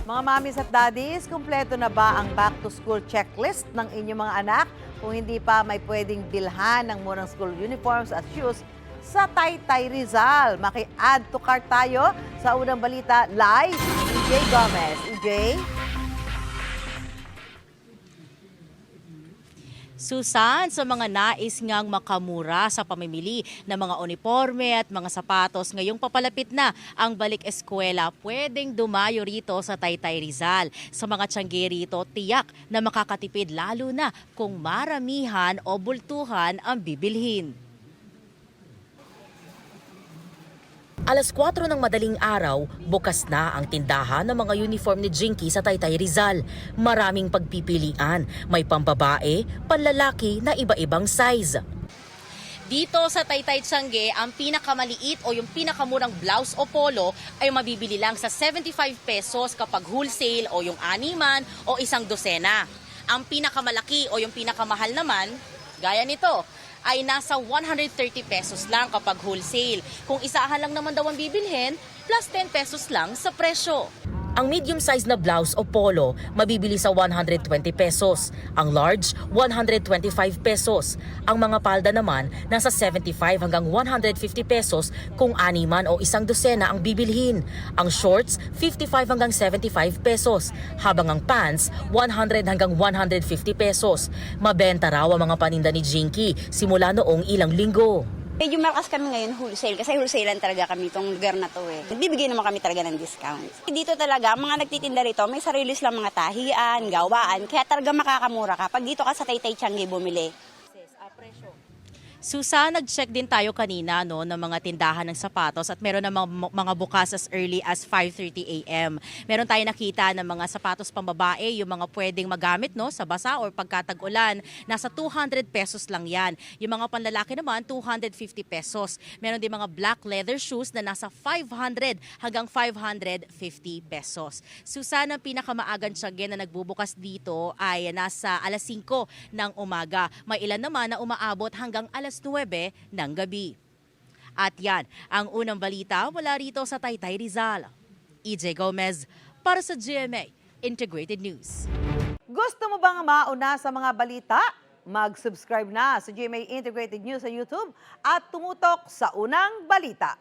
Mga mommies at daddies, kumpleto na ba ang back-to-school checklist ng inyong mga anak? Kung hindi pa, may pwedeng bilhan ng murang school uniforms at shoes sa Taytay Rizal. Maki-add to cart tayo sa unang balita live. EJ Gomez. EJ? Susan, sa mga nais ngang makamura sa pamimili ng mga uniforme at mga sapatos, ngayong papalapit na ang balik eskwela, pwedeng dumayo rito sa Taytay Rizal. Sa mga tiyangge rito, tiyak na makakatipid lalo na kung maramihan o bultuhan ang bibilhin. Alas 4 ng madaling araw, bukas na ang tindahan ng mga uniform ni Jinky sa Taytay Rizal. Maraming pagpipilian, may pambabae, panlalaki na iba-ibang size. Dito sa Taytay Tiangge, ang pinakamaliit o yung pinakamurang blouse o polo ay mabibili lang sa 75 pesos kapag wholesale o yung animan o isang dosena. Ang pinakamalaki o yung pinakamahal naman, gaya nito, ay nasa 130 pesos lang kapag wholesale. Kung isahan lang naman daw ang bibilhin, plus 10 pesos lang sa presyo. Ang medium size na blouse o polo mabibili sa 120 pesos. Ang large, 125 pesos. Ang mga palda naman nasa 75 hanggang 150 pesos kung animan o isang dosena ang bibilhin. Ang shorts, 55 hanggang 75 pesos. Habang ang pants, 100 hanggang 150 pesos. Mabenta raw ang mga paninda ni Jinky simula noong ilang linggo. Medyo malakas kami ngayon wholesale kasi wholesale talaga kami itong lugar na to eh. Nagbibigay naman kami talaga ng discount. Dito talaga, mga nagtitinda rito, may sarili silang mga tahian, gawaan, kaya talaga makakamura ka pag dito ka sa Taytay Tiangge bumili. Susan, nag-check din tayo kanina ng mga tindahan ng sapatos at meron na mga bukas as early as 5:30 a.m. Meron tayo nakita ng mga sapatos pambabae, yung mga pwedeng magamit sa basa or pagkatag-ulan, nasa 200 pesos lang yan. Yung mga panlalaki naman, 250 pesos. Meron din mga black leather shoes na nasa 500 hanggang 550 pesos. Susan, ang pinakamaagang tiangge na nagbubukas dito ay nasa alas 5 ng umaga. May ilan naman na umaabot hanggang alas 9 ng gabi. At yan, ang unang balita mula rito sa Taytay Rizal. EJ Gomez para sa GMA Integrated News. Gusto mo bang mauna sa mga balita? Mag-subscribe na sa GMA Integrated News sa YouTube at tumutok sa unang balita.